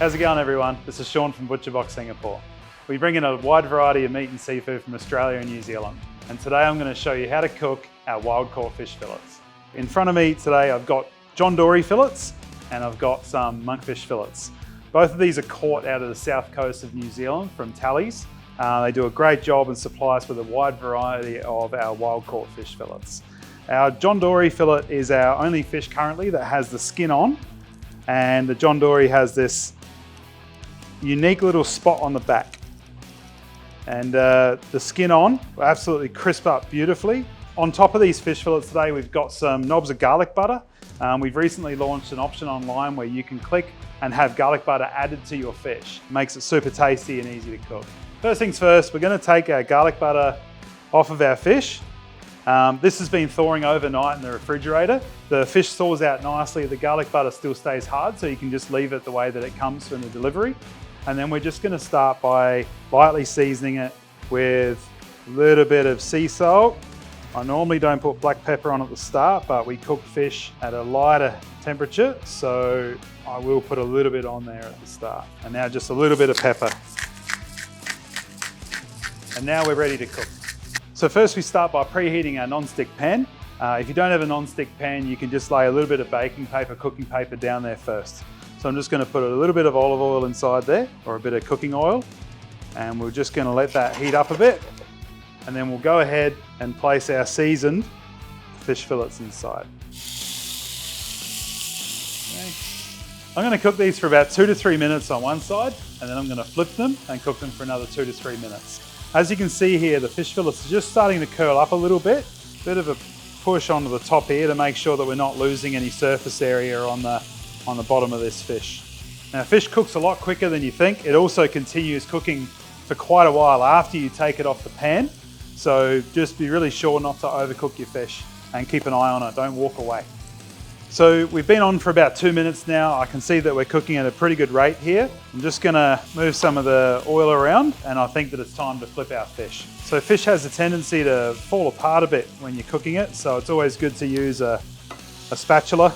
How's it going, everyone? This is Sean from ButcherBox Singapore. We bring in a wide variety of meat and seafood from Australia and New Zealand. And today I'm going to show you how to cook our wild caught fish fillets. In front of me today I've got John Dory fillets and I've got some monkfish fillets. Both of these are caught out of the south coast of New Zealand from Tallies. They do a great job and supply us with a wide variety of our wild caught fish fillets. Our John Dory fillet is our only fish currently that has the skin on, and the John Dory has this unique little spot on the back. And the skin on will absolutely crisp up beautifully. On top of these fish fillets today, we've got some knobs of garlic butter. We've recently launched an option online where you can click and have garlic butter added to your fish. It makes it super tasty and easy to cook. First things first, we're going to take our garlic butter off of our fish. This has been thawing overnight in the refrigerator. The fish thaws out nicely, the garlic butter still stays hard, so you can just leave it the way that it comes from the delivery. And then we're just going to start by lightly seasoning it with a little bit of sea salt. I normally don't put black pepper on at the start, but we cook fish at a lighter temperature, so I will put a little bit on there at the start. And now just a little bit of pepper. And now we're ready to cook. So first we start by preheating our non-stick pan. If you don't have a non-stick pan, you can just lay a little bit of baking paper, cooking paper down there first. So I'm just going to put a little bit of olive oil inside there, or a bit of cooking oil, and we're just going to let that heat up a bit, and then we'll go ahead and place our seasoned fish fillets inside. Okay. I'm going to cook these for about 2 to 3 minutes on one side, and then I'm going to flip them and cook them for another 2 to 3 minutes. As you can see here, the fish fillets are just starting to curl up a little bit. Bit of a push onto the top here to make sure that we're not losing any surface area on the bottom of this fish. Now, fish cooks a lot quicker than you think. It also continues cooking for quite a while after you take it off the pan. So just be really sure not to overcook your fish and keep an eye on it, don't walk away. So we've been on for about 2 minutes now. I can see that we're cooking at a pretty good rate here. I'm just gonna move some of the oil around, and I think that it's time to flip our fish. So fish has a tendency to fall apart a bit when you're cooking it, so it's always good to use a spatula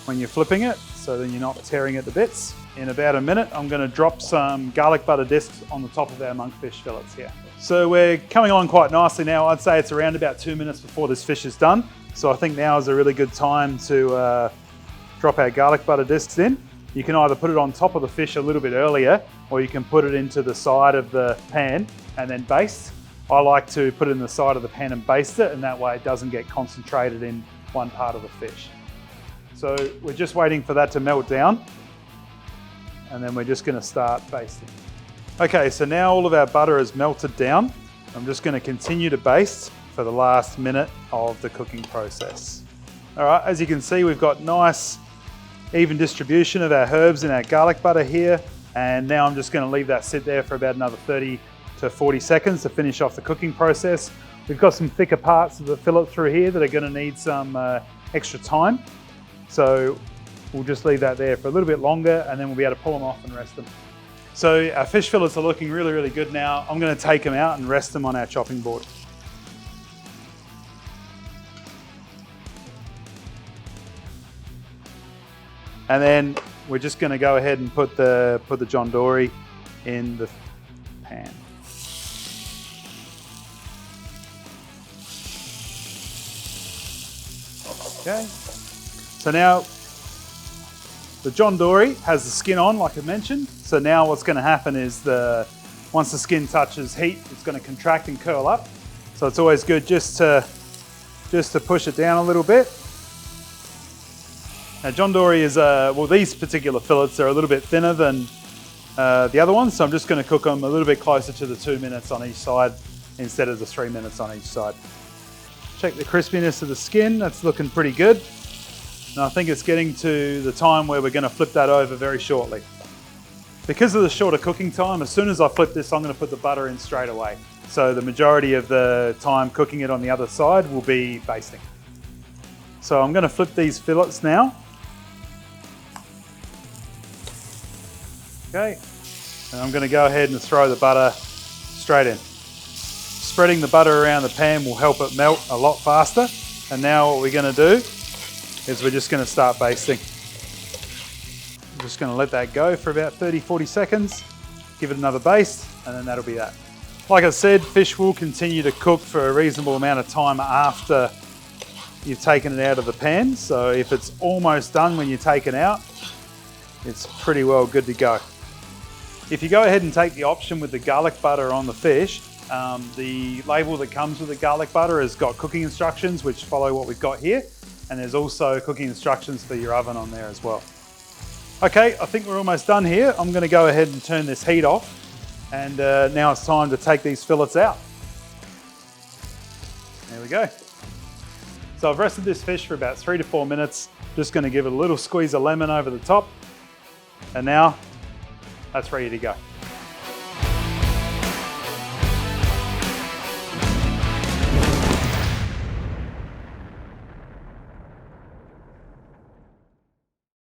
when you're flipping it, so then you're not tearing it to bits. In about a minute, I'm gonna drop some garlic butter discs on the top of our monkfish fillets here. So we're coming on quite nicely now. I'd say it's around about 2 minutes before this fish is done. So I think now is a really good time to drop our garlic butter discs in. You can either put it on top of the fish a little bit earlier, or you can put it into the side of the pan and then baste. I like to put it in the side of the pan and baste it, and that way it doesn't get concentrated in one part of the fish. So we're just waiting for that to melt down, and then we're just going to start basting. Okay, so now all of our butter is melted down. I'm just going to continue to baste for the last minute of the cooking process. All right, as you can see, we've got nice even distribution of our herbs in our garlic butter here, and now I'm just going to leave that sit there for about another 30 to 40 seconds to finish off the cooking process. We've got some thicker parts of the fillet through here that are going to need some extra time. So we'll just leave that there for a little bit longer, and then we'll be able to pull them off and rest them. So our fish fillets are looking really, really good now. I'm going to take them out and rest them on our chopping board. And then we're just going to go ahead and put the John Dory in the pan. Okay. So now the John Dory has the skin on, like I mentioned. So now what's going to happen is once the skin touches heat, it's going to contract and curl up. So it's always good just to push it down a little bit. Now John Dory is, well, these particular fillets are a little bit thinner than the other ones, so I'm just going to cook them a little bit closer to the 2 minutes on each side instead of the 3 minutes on each side. Check the crispiness of the skin, that's looking pretty good. And I think it's getting to the time where we're going to flip that over very shortly. Because of the shorter cooking time, as soon as I flip this, I'm going to put the butter in straight away. So the majority of the time cooking it on the other side will be basting. So I'm going to flip these fillets now. Okay, and I'm going to go ahead and throw the butter straight in. Spreading the butter around the pan will help it melt a lot faster. And now what we're going to do is we're just going to start basting. just gonna let that go for about 30, 40 seconds, give it another baste, and then that'll be that. Like I said, fish will continue to cook for a reasonable amount of time after you've taken it out of the pan. So if it's almost done when you take it out, it's pretty well good to go. If you go ahead and take the option with the garlic butter on the fish, the label that comes with the garlic butter has got cooking instructions which follow what we've got here, and there's also cooking instructions for your oven on there as well. Okay, I think we're almost done here. I'm gonna go ahead and turn this heat off, and now it's time to take these fillets out. There we go. So I've rested this fish for about 3 to 4 minutes. Just gonna give it a little squeeze of lemon over the top, and now that's ready to go.